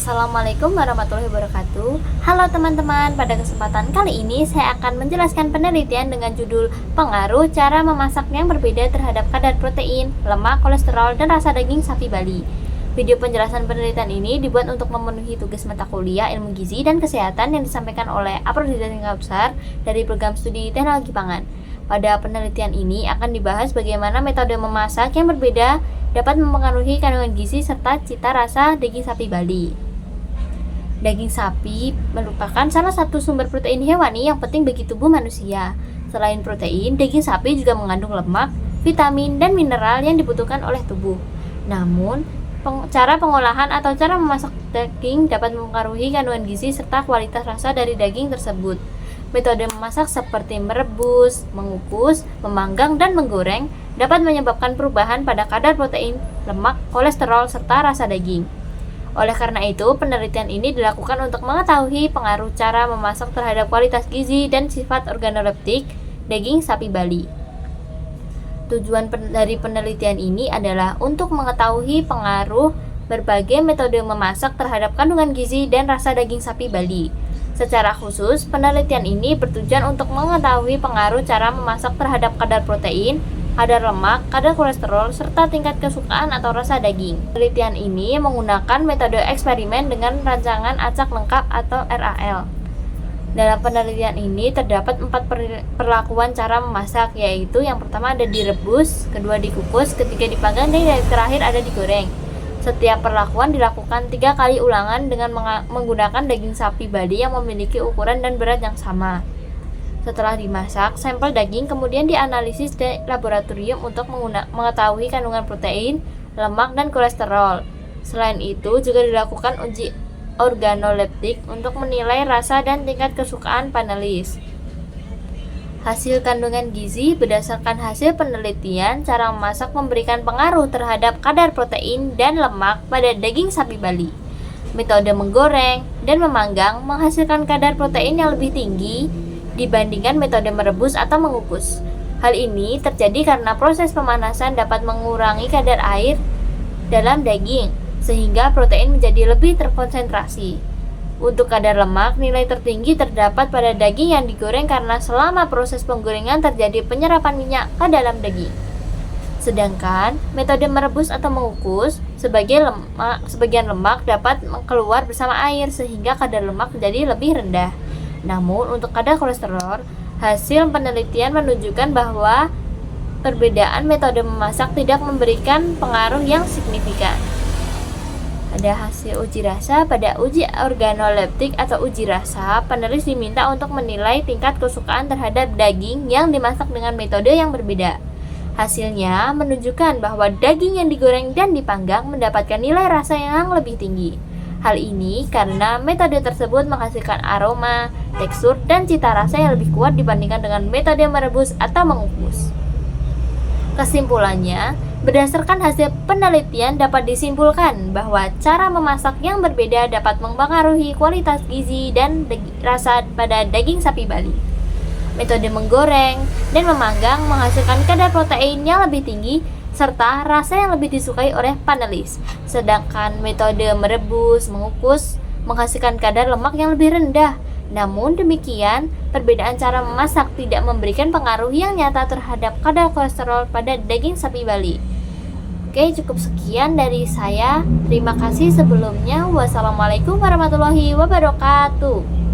Assalamualaikum warahmatullahi wabarakatuh. Halo teman-teman, pada kesempatan kali ini saya akan menjelaskan penelitian dengan judul pengaruh cara memasak yang berbeda terhadap kadar protein, lemak, kolesterol, dan rasa daging sapi Bali. Video penjelasan penelitian ini dibuat untuk memenuhi tugas mata kuliah ilmu gizi dan kesehatan yang disampaikan oleh Aprodi Tingkat Besar dari program studi teknologi pangan. Pada penelitian ini akan dibahas bagaimana metode memasak yang berbeda dapat mempengaruhi kandungan gizi serta cita rasa daging sapi Bali. Daging sapi merupakan salah satu sumber protein hewani yang penting bagi tubuh manusia. Selain protein, daging sapi juga mengandung lemak, vitamin, dan mineral yang dibutuhkan oleh tubuh. Namun, cara pengolahan atau cara memasak daging dapat mempengaruhi kandungan gizi serta kualitas rasa dari daging tersebut. Metode memasak seperti merebus, mengukus, memanggang, dan menggoreng dapat menyebabkan perubahan pada kadar protein, lemak, kolesterol, serta rasa daging. Oleh karena itu, penelitian ini dilakukan untuk mengetahui pengaruh cara memasak terhadap kualitas gizi dan sifat organoleptik daging sapi Bali. Tujuan dari penelitian ini adalah untuk mengetahui pengaruh berbagai metode memasak terhadap kandungan gizi dan rasa daging sapi Bali. Secara khusus, penelitian ini bertujuan untuk mengetahui pengaruh cara memasak terhadap kadar protein, kadar lemak, kadar kolesterol, serta tingkat kesukaan atau rasa daging. Penelitian ini menggunakan metode eksperimen dengan rancangan acak lengkap atau RAL. Dalam penelitian ini terdapat 4 perlakuan cara memasak, yaitu yang pertama ada direbus, kedua dikukus, ketiga dipanggang, dan yang terakhir ada digoreng. Setiap perlakuan dilakukan 3 kali ulangan dengan menggunakan daging sapi Bali yang memiliki ukuran dan berat yang sama. Setelah dimasak, sampel daging kemudian dianalisis di laboratorium untuk mengetahui kandungan protein, lemak, dan kolesterol. Selain itu, juga dilakukan uji organoleptik untuk menilai rasa dan tingkat kesukaan panelis. Hasil kandungan gizi berdasarkan hasil penelitian, cara memasak memberikan pengaruh terhadap kadar protein dan lemak pada daging sapi Bali. Metode menggoreng dan memanggang menghasilkan kadar protein yang lebih tinggi dibandingkan metode merebus atau mengukus. Hal ini terjadi karena proses pemanasan dapat mengurangi kadar air dalam daging, sehingga protein menjadi lebih terkonsentrasi. Untuk kadar lemak, nilai tertinggi terdapat pada daging yang digoreng karena selama proses penggorengan terjadi penyerapan minyak ke dalam daging. Sedangkan metode merebus atau mengukus, sebagian lemak dapat keluar bersama air sehingga kadar lemak menjadi lebih rendah. Namun untuk kadar kolesterol, hasil penelitian menunjukkan bahwa perbedaan metode memasak tidak memberikan pengaruh yang signifikan. Ada hasil uji rasa. Pada uji organoleptik atau uji rasa, penulis diminta untuk menilai tingkat kesukaan terhadap daging yang dimasak dengan metode yang berbeda. Hasilnya menunjukkan bahwa daging yang digoreng dan dipanggang mendapatkan nilai rasa yang lebih tinggi. Hal ini karena metode tersebut menghasilkan aroma, tekstur, dan cita rasa yang lebih kuat dibandingkan dengan metode merebus atau mengukus. Kesimpulannya, berdasarkan hasil penelitian dapat disimpulkan bahwa cara memasak yang berbeda dapat mempengaruhi kualitas gizi dan rasa pada daging sapi Bali. Metode menggoreng dan memanggang menghasilkan kadar protein yang lebih tinggi serta rasa yang lebih disukai oleh panelis. Sedangkan metode merebus, mengukus menghasilkan kadar lemak yang lebih rendah. Namun demikian, perbedaan cara memasak tidak memberikan pengaruh yang nyata terhadap kadar kolesterol pada daging sapi Bali. Oke, cukup sekian dari saya. Terima kasih sebelumnya. Wassalamualaikum warahmatullahi wabarakatuh.